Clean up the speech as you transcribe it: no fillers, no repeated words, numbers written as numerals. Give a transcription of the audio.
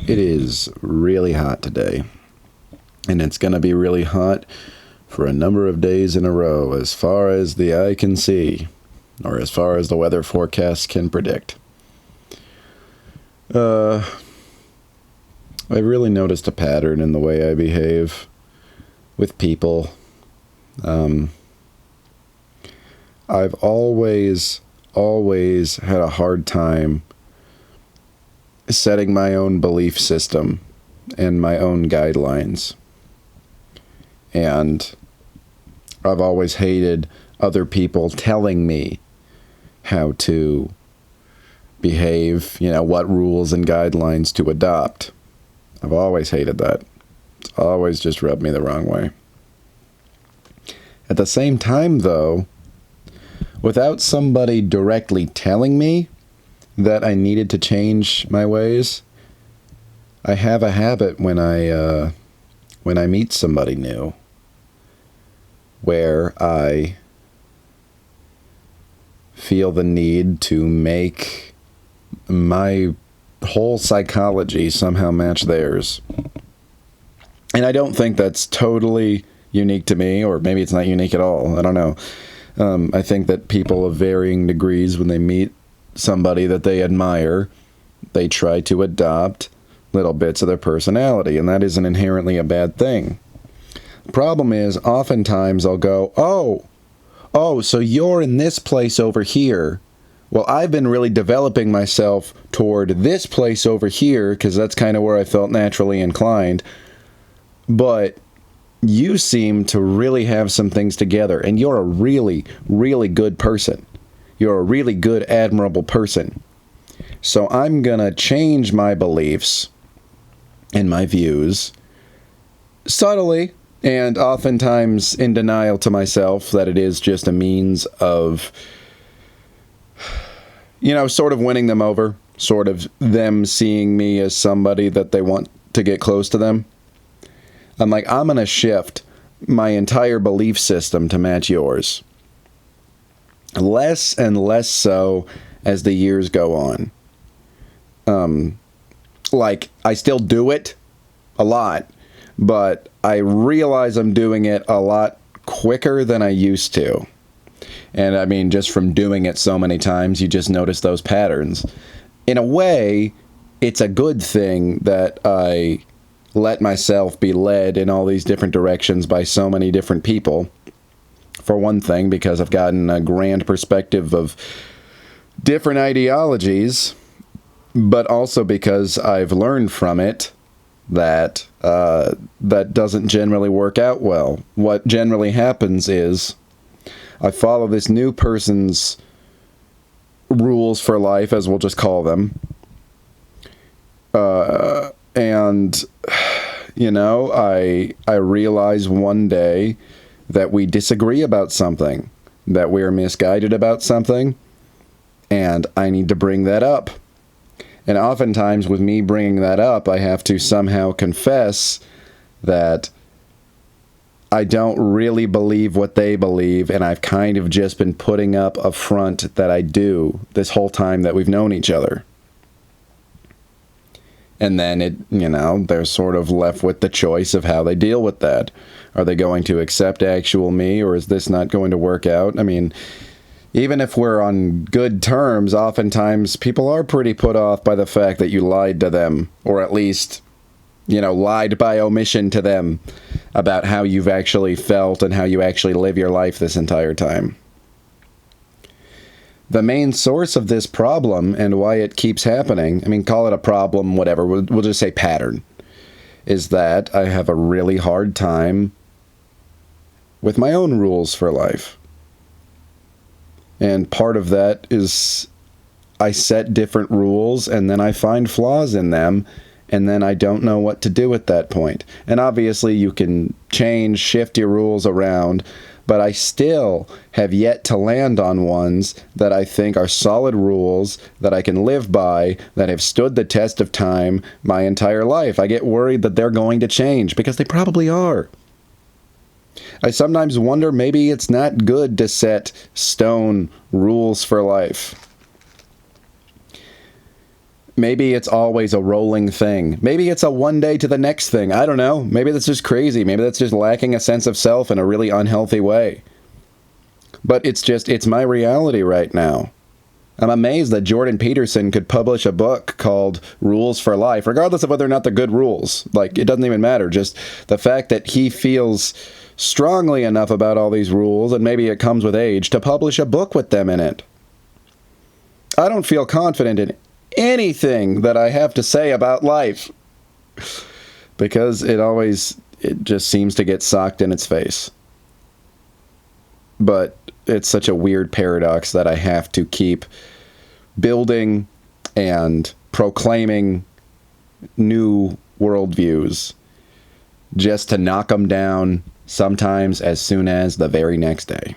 It is really hot today, and it's going to be really hot for a number of days in a row, as far as the eye can see, or as far as the weather forecast can predict. I really noticed a pattern in the way I behave with people. I've always had a hard time setting my own belief system and my own guidelines. And I've always hated other people telling me how to behave, what rules and guidelines to adopt. I've always hated that. It's always just rubbed me the wrong way. At the same time, though, without somebody directly telling me that I needed to change my ways, I have a habit when I meet somebody new where I feel the need to make my whole psychology somehow match theirs. And I don't think that's totally unique to me, or maybe it's not unique at all. I don't know. I think that people of varying degrees, when they meet somebody that they admire, they try to adopt little bits of their personality, and that isn't inherently a bad thing. The problem is, oftentimes I'll go, oh, so you're in this place over here. Well, I've been really developing myself toward this place over here, because that's kind of where I felt naturally inclined. But you seem to really have some things together, and you're a really, really good person. You're a really good, admirable person. So I'm going to change my beliefs and my views subtly, and oftentimes in denial to myself that it is just a means of, sort of winning them over, sort of them seeing me as somebody that they want to get close to them. I'm like, I'm going to shift my entire belief system to match yours. Less and less so as the years go on. I still do it a lot, but I realize I'm doing it a lot quicker than I used to. And I mean, just from doing it so many times, you just notice those patterns. In a way, it's a good thing that I let myself be led in all these different directions by so many different people. For one thing, because I've gotten a grand perspective of different ideologies, but also because I've learned from it that that doesn't generally work out well. What generally happens is I follow this new person's rules for life, as we'll just call them, and I realize one day that we disagree about something, that we are misguided about something, and I need to bring that up. And oftentimes with me bringing that up, I have to somehow confess that I don't really believe what they believe, and I've kind of just been putting up a front that I do this whole time that we've known each other. And then they're sort of left with the choice of how they deal with that. Are they going to accept actual me, or is this not going to work out? I mean, even if we're on good terms, oftentimes people are pretty put off by the fact that you lied to them, or at least, lied by omission to them about how you've actually felt and how you actually live your life this entire time. The main source of this problem and why it keeps happening, call it a problem, whatever, we'll just say pattern, is that I have a really hard time with my own rules for life. And part of that is I set different rules and then I find flaws in them, and then I don't know what to do at that point. And obviously you can shift your rules around, but I still have yet to land on ones that I think are solid rules that I can live by, that have stood the test of time my entire life. I get worried that they're going to change, because they probably are. I sometimes wonder, maybe it's not good to set stone rules for life. Maybe it's always a rolling thing. Maybe it's a one day to the next thing. I don't know. Maybe that's just crazy. Maybe that's just lacking a sense of self in a really unhealthy way. But it's my reality right now. I'm amazed that Jordan Peterson could publish a book called Rules for Life, regardless of whether or not they're good rules. Like, it doesn't even matter. Just the fact that he feels strongly enough about all these rules, and maybe it comes with age, to publish a book with them in it. I don't feel confident in anything that I have to say about life, because it just seems to get socked in its face. But it's such a weird paradox that I have to keep building and proclaiming new worldviews just to knock them down sometimes as soon as the very next day.